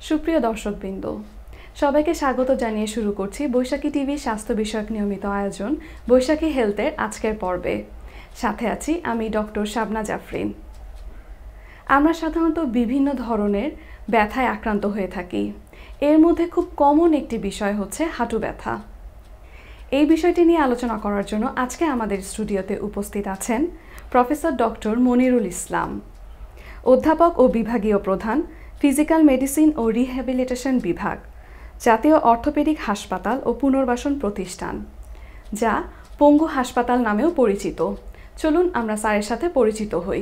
সুপ্রিয় দর্শকবৃন্দ, সবাইকে স্বাগত জানিয়ে শুরু করছি বৈশাখী টিভির স্বাস্থ্য বিষয়ক নিয়মিত আয়োজন বৈশাখী হেলথের আজকের পর্বে। সাথে আছি আমি ডক্টর শাবনা জাফরিন। আমরা সাধারণত বিভিন্ন ধরনের ব্যথায় আক্রান্ত হয়ে থাকি। এর মধ্যে খুব কমন একটি বিষয় হচ্ছে হাঁটু ব্যথা। এই বিষয়টি নিয়ে আলোচনা করার জন্য আজকে আমাদের স্টুডিওতে উপস্থিত আছেন প্রফেসর ডক্টর মনিরুল ইসলাম, অধ্যাপক ও বিভাগীয় প্রধান, ফিজিক্যাল মেডিসিন ও রিহ্যাবিলিটেশন বিভাগ, জাতীয় অর্থোপেডিক হাসপাতাল ও পুনর্বাসন প্রতিষ্ঠান, যা পঙ্গু হাসপাতাল নামেও পরিচিত। চলুন আমরা স্যারের সাথে পরিচিত হই।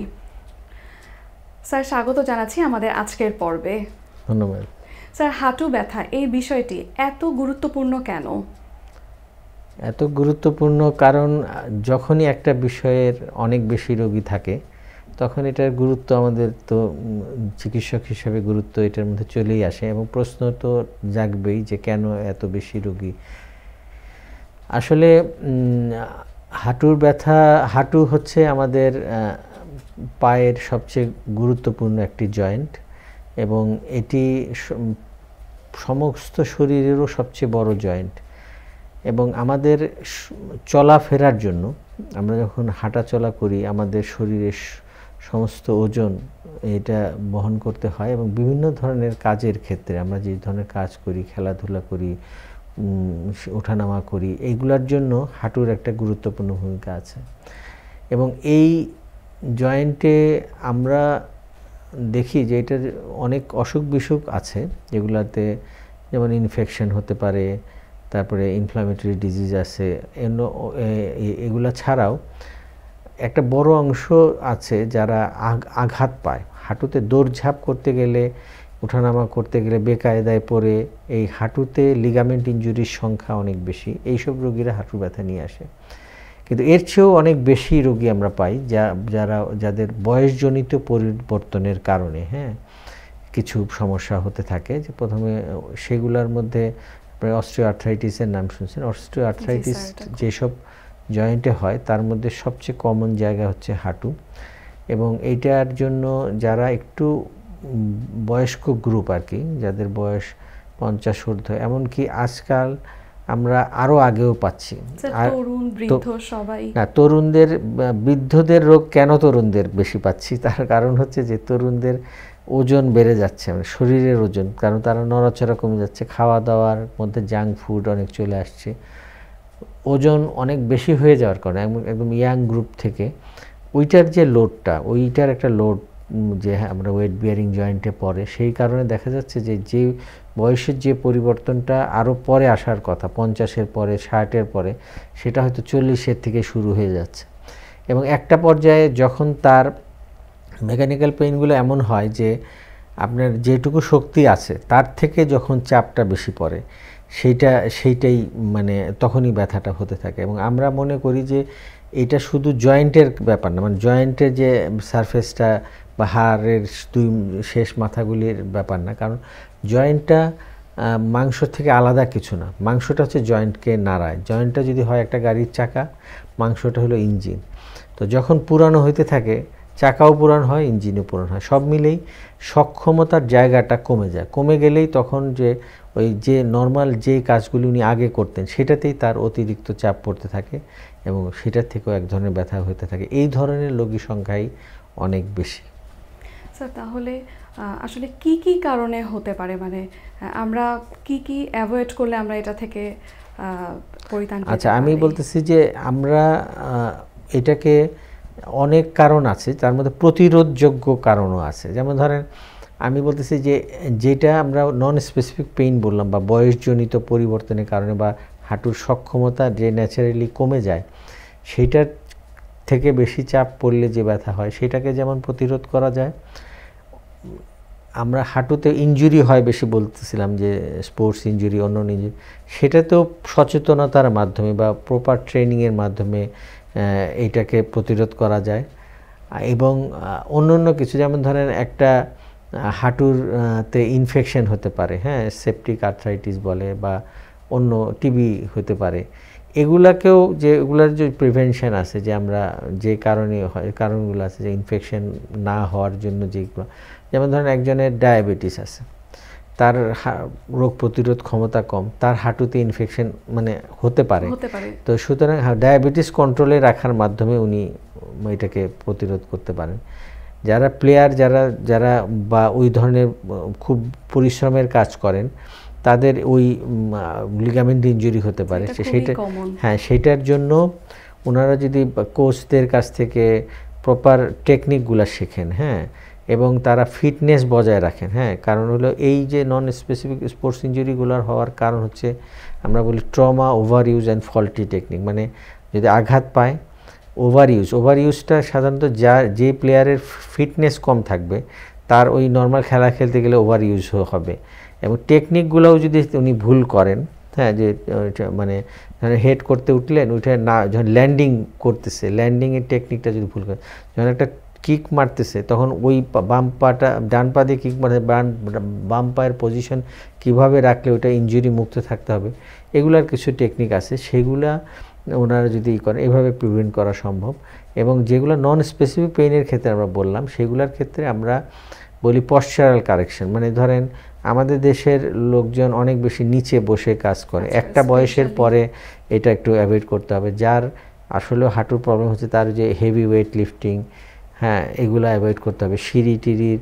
স্যার, স্বাগত জানাচ্ছি আমাদের আজকের পর্বে। ধন্যবাদ। স্যার, হাঁটু ব্যথা এই বিষয়টি এত গুরুত্বপূর্ণ কেন? এত গুরুত্বপূর্ণ কারণ যখনই একটা বিষয়ের অনেক বেশি রোগী থাকে তখন এটার গুরুত্ব আমাদের তো চিকিৎসক হিসেবে গুরুত্ব এটার মধ্যে চলেই আসে এবং প্রশ্ন তো জাগবেই যে কেন এত বেশি রোগী। আসলে হাঁটুর ব্যথা, হাঁটু হচ্ছে আমাদের পায়ের সবচেয়ে গুরুত্বপূর্ণ একটি জয়েন্ট এবং এটি সমস্ত শরীরেরও সবচেয়ে বড় জয়েন্ট এবং আমাদের চলাফেরার জন্য আমরা যখন হাঁটা চলা করি আমাদের শরীরের সমস্ত ওজন এটা বহন করতে হয় এবং বিভিন্ন ধরনের কাজের ক্ষেত্রে আমরা যে ধরনের কাজ করি, খেলাধুলা করি, ওঠানামা করি, এইগুলোর জন্য হাঁটুর একটা গুরুত্বপূর্ণ ভূমিকা আছে এবং এই জয়েন্টে আমরা দেখি যে এটার অনেক অসুখ বিসুখ আছে যেগুলাতে যেমন ইনফেকশন হতে পারে, তারপরে ইনফ্লামেটরি ডিজিজ আছে। এগুলা ছাড়াও একটা বড় অংশ আছে যারা আঘাত পায় হাঁটুতে, দৌড়ঝাঁপ করতে গেলে, ওঠানামা করতে গেলে বেকায়দায় পড়ে এই হাঁটুতে লিগামেন্ট ইনজুরির সংখ্যা অনেক বেশি। এইসব রোগীরা হাঁটু ব্যথা নিয়ে আসে। কিন্তু এর চেয়েও অনেক বেশি রোগী আমরা পাই যাদের বয়সজনিত পরিবর্তনের কারণে কিছু সমস্যা হতে থাকে। যে প্রথমে সেগুলোর মধ্যে অস্টিওআর্থ্রাইটিসের নাম শুনছেন। অস্টিওআর্থ্রাইটিস যেসব জয়েন্টে হয় তার মধ্যে সবচেয়ে কমন জায়গা হচ্ছে হাঁটু এবং এইটার জন্য যারা একটু বয়স্ক গ্রুপ আর কি, যাদের বয়স 50 ঊর্ধ্ব, এমনকি আজকাল আমরা আরও আগেও পাচ্ছি তরুণদের, বৃদ্ধদের রোগ কেন তরুণদের বেশি পাচ্ছি তার কারণ হচ্ছে যে তরুণদের ওজন বেড়ে যাচ্ছে, মানে শরীরের ওজন, কারণ তারা নড়াচড়া কমে যাচ্ছে, খাওয়া দাওয়ার মধ্যে জাঙ্ক ফুড অনেক চলে আসছে, ওজন অনেক বেশি হয়ে যাওয়ার কারণে একদম ইয়াং গ্রুপ থেকে ওইটার যে লোডটা, ওইটার একটা লোড যে আমরা ওয়েট বিয়ারিং জয়েন্টে পড়ে, সেই কারণে দেখা যাচ্ছে যে বয়সের যে পরিবর্তনটা আরও পরে আসার কথা, 50-এর পরে, 60-এর পরে, সেটা হয়তো 40-এর থেকে শুরু হয়ে যাচ্ছে এবং একটা পর্যায়ে যখন তার মেকানিক্যাল পেইনগুলো এমন হয় যে আপনার যেটুকু শক্তি আছে তার থেকে যখন চাপটা বেশি পড়ে সেইটাই মানে তখনই ব্যথাটা হতে থাকে এবং আমরা মনে করি যে এটা শুধু জয়েন্টের ব্যাপার না, মানে জয়েন্টের যে সারফেসটা বা হাড়ের দুই শেষ মাথাগুলির ব্যাপার না, কারণ জয়েন্টটা মাংস থেকে আলাদা কিছু না। মাংসটা হচ্ছে জয়েন্টকে নাড়ায়। জয়েন্টটা যদি হয় একটা গাড়ির চাকা, মাংসটা হলো ইঞ্জিন। তো যখন পুরানো হইতে থাকে চাকাও পুরান হয়, ইঞ্জিনও পুরান হয়, সব মিলেই সক্ষমতার জায়গাটা কমে যায়। কমে গেলেই তখন যে নর্মাল যে কাজগুলি উনি আগে করতেন সেটাতেই তার অতিরিক্ত চাপ পড়তে থাকে এবং সেটার থেকেও এক ধরনের ব্যথা হতে থাকে। এই ধরনের রোগী সংখ্যাই অনেক বেশি। স্যার, তাহলে আসলে কি কি কারণে হতে পারে, মানে আমরা কি অ্যাভয়েড করলে আমরা এটা থেকে পরিত্রাণ পেতে পারি? আচ্ছা, আমি বলতেছি যে আমরা এটাকে অনেক কারণ আছে, তার মধ্যে প্রতিরোধযোগ্য কারণও আছে। যেমন ধরেন আমি বলতেছি যে যেটা আমরা নন স্পেসিফিক পেইন বললাম বা বয়সজনিত পরিবর্তনের কারণে বা হাঁটুর সক্ষমতা যে ন্যাচারালি কমে যায় সেইটার থেকে বেশি চাপ পড়লে যে ব্যথা হয় সেটাকে যেমন প্রতিরোধ করা যায়। আমরা হাঁটুতে ইনজুরি হয় বেশি বলতেছিলাম, যে স্পোর্টস ইনজুরি, অন্য ইনজুরি, সেটাতেও সচেতনতার মাধ্যমে বা প্রপার ট্রেনিংয়ের মাধ্যমে এইটাকে প্রতিরোধ করা যায়। এবং অন্য কিছু, যেমন ধরেন একটা হাঁটুরতে ইনফেকশন হতে পারে, সেপটিক আর্থ্রাইটিস বলে বা অন্য টিবি হতে পারে, এগুলাকেও এগুলার যে প্রিভেনশন আছে, যে আমরা যে কারণে হয় কারণগুলো আছে যে ইনফেকশন না হওয়ার জন্য যেগুলো, যেমন ধরেন একজনের ডায়াবেটিস আছে, তার রোগ প্রতিরোধ ক্ষমতা কম, তার হাঁটুতে ইনফেকশন মানে হতে পারে। তো সুতরাং ডায়াবেটিস কন্ট্রোলে রাখার মাধ্যমে উনি এটাকে প্রতিরোধ করতে পারেন। যারা প্লেয়ার, যারা বা ওই ধরনের খুব পরিশ্রমের কাজ করেন, তাদের ওই লিগামেন্ট ইনজুরি হতে পারে। সেটার জন্য ওনারা যদি কোচদের কাছ থেকে প্রপার টেকনিকগুলো শেখেন, এবং তারা ফিটনেস বজায় রাখেন। কারণ হলো এই যে নন স্পেসিফিক স্পোর্টস ইনজুরিগুলোর হওয়ার কারণ হচ্ছে আমরা বলি trauma, over use and faulty technique. মানে যদি আঘাত পায়, ওভার ইউজটা সাধারণত যে প্লেয়ারের ফিটনেস কম থাকবে তার ওই নর্মাল খেলা খেলতে গেলে ওভার ইউজ হবে। এবং টেকনিকগুলোও যদি উনি ভুল করেন, যে মানে হেড করতে উঠলেন, উঠে না যখন ল্যান্ডিং করতেছে, ল্যান্ডিংয়ের টেকনিকটা যদি ভুল করে, যখন একটা কিক মারতেছে তখন ওই বাম পাটা ডান পা দিয়ে কিক মারতে, বাম পায়ের পজিশন কীভাবে রাখলে ওটা ইনজুরি মুক্ত থাকতে হবে, এগুলার কিছু টেকনিক আছে। সেগুলা ওনারা যদি করেন, এভাবে প্রিভেন্ট করা সম্ভব। এবং যেগুলো নন স্পেসিফিক পেইনের ক্ষেত্রে আমরা বললাম, সেগুলোর ক্ষেত্রে আমরা বলি পশ্চারাল কারেকশন। মানে ধরেন আমাদের দেশের লোকজন অনেক বেশি নিচে বসে কাজ করে, একটা বয়সের পরে এটা একটু অ্যাভয়েড করতে হবে। যার আসলে হাঁটুর প্রবলেম হচ্ছে তার যে হেভি ওয়েট লিফটিং, এগুলো অ্যাভয়েড করতে হবে। সিঁড়ি টিড়ির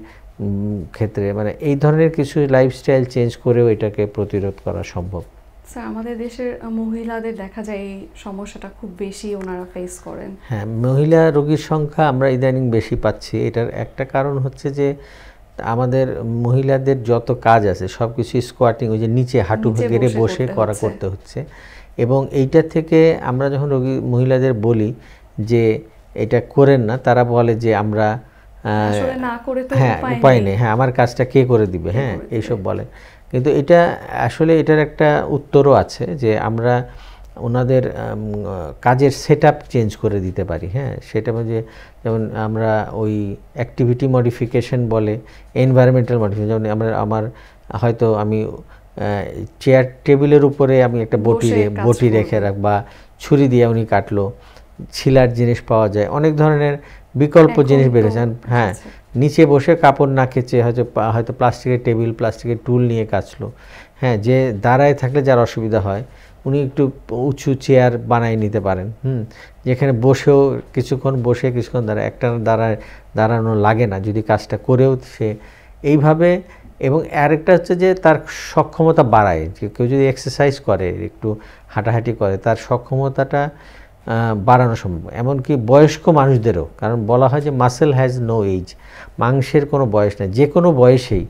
ক্ষেত্রে মানে এই ধরনের কিছু লাইফস্টাইল চেঞ্জ করেও এটাকে প্রতিরোধ করা সম্ভব। স্যার, আমাদের দেশের মহিলাদের দেখা যায় এই সমস্যাটা খুব বেশি ওনারা ফেস করেন। মহিলা রোগীর সংখ্যা আমরা ইদানিং বেশি পাচ্ছি। এটার একটা কারণ হচ্ছে যে আমাদের মহিলাদের যত কাজ আছে সব কিছু স্কোয়াটিং, ওই যে নিচে হাঁটু গেড়ে বসে করতে হচ্ছে। এবং এইটা থেকে আমরা যখন মহিলাদের বলি যে এটা করেন না, তারা বলে যে আমরা উপায় নেই, আমার কাজটা কে করে দিবে, এইসব বলে। কিন্তু এটা আসলে এটার একটা উত্তরও আছে যে আমরা ওনাদের কাজের সেটআপ চেঞ্জ করে দিতে পারি। সেটা মানে যেমন আমরা ওই অ্যাক্টিভিটি মডিফিকেশন বলে, এনভায়রনমেন্টাল মডিফিকেশন। যেমন আমার হয়তো আমি চেয়ার টেবিলের উপরে আমি একটা বটি রেখে রাখ, বা ছুরি দিয়ে উনি কাটলো, ছিলার জিনিস পাওয়া যায়, অনেক ধরনের বিকল্প জিনিস বেড়েছে। নিচে বসে কাপড় না কেচে হয়তো প্লাস্টিকের টেবিল, প্লাস্টিকের টুল নিয়ে কাচলো। যে দাঁড়ায় থাকলে যার অসুবিধা হয় উনি একটু উঁচু চেয়ার বানাই নিতে পারেন, যেখানে বসেও কিছুক্ষণ একটা দাঁড়ানো লাগে না, যদি কাজটা করেও সে এইভাবে। এবং আরেকটা হচ্ছে যে তার সক্ষমতা বাড়ায়, যে কেউ যদি এক্সারসাইজ করে, একটু হাঁটাহাঁটি করে, তার সক্ষমতাটা বাড়ানো সম্ভব। এমনকি বয়স্ক মানুষদেরও, কারণ বলা হয় যে মাসেল হ্যাজ নো এজ, মাংসের কোনো বয়স নেই। যে কোনো বয়সেই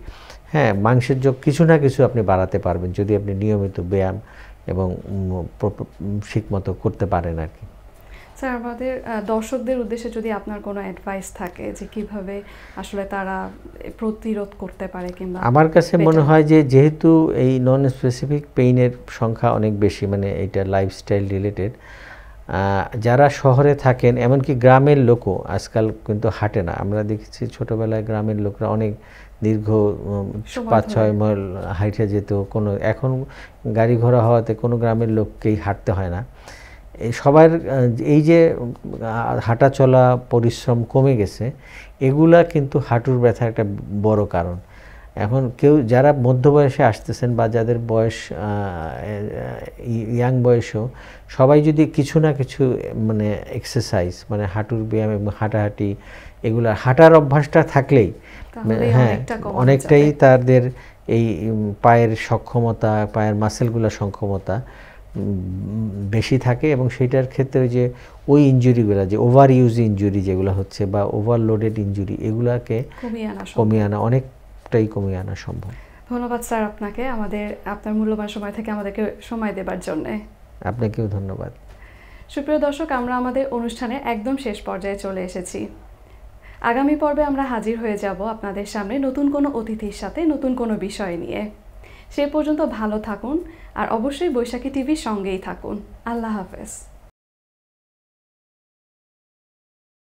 মাংসের যোগ কিছু না কিছু আপনি বাড়াতে পারবেন যদি আপনি নিয়মিত ব্যায়াম এবং ঠিকমতো করতে পারেন আর কি। স্যার, আমাদের দর্শকদের উদ্দেশ্যে যদি আপনার কোনো অ্যাডভাইস থাকে যে কিভাবে আসলে তারা প্রতিরোধ করতে পারে, কিংবা আমার কাছে মনে হয় যে যেহেতু এই নন স্পেসিফিক পেইনের সংখ্যা অনেক বেশি, মানে এটা লাইফস্টাইল রিলেটেড, যারা শহরে থাকেন, এমনকি গ্রামের লোকও আজকাল কিন্তু হাঁটে না। আমরা দেখেছি ছোটোবেলায় গ্রামের লোকরা অনেক দীর্ঘ 5-6 মাইল হাঁটে যেত। এখন গাড়ি ঘোড়া হওয়াতে কোনো গ্রামের লোককেই হাঁটতে হয় না। সবার এই যে হাঁটা চলা পরিশ্রম কমে গেছে, এগুলা কিন্তু হাঁটুর ব্যথা একটা বড় কারণ। এখন যারা মধ্য বয়সে আসতেছেন বা যাদের বয়স ইয়াং বয়সেও, সবাই যদি কিছু না কিছু মানে এক্সারসাইজ, মানে হাঁটুর ব্যায়াম এবং হাঁটাহাঁটি, এগুলা হাঁটার অভ্যাসটা থাকলেই অনেকটাই তাদের এই পায়ের সক্ষমতা, পায়ের মাসেলগুলোর সক্ষমতা বেশি থাকে। এবং সেইটার ক্ষেত্রে ওই ইনজুরিগুলো, যে ওভার ইউজ ইনজুরি যেগুলো হচ্ছে বা ওভারলোডেড ইনজুরি, এগুলাকে কমিয়ে আনা অনেকটাই কমিয়ে আনা সম্ভব। ধন্যবাদ স্যার আপনাকে আপনার মূল্যবান সময় থেকে আমাদেরকে সময় দেবার জন্য। আপনাকেও ধন্যবাদ। সুপ্রিয় দর্শক, আমরা আমাদের অনুষ্ঠানে একদম শেষ পর্যায়ে চলে এসেছি। আগামী পর্বে আমরা হাজির হয়ে যাব আপনাদের সামনে নতুন কোনো অতিথির সাথে, নতুন কোনো বিষয় নিয়ে। সে পর্যন্ত ভালো থাকুন, আর অবশ্যই বৈশাখী টিভির সঙ্গেই থাকুন। আল্লাহ হাফেজ।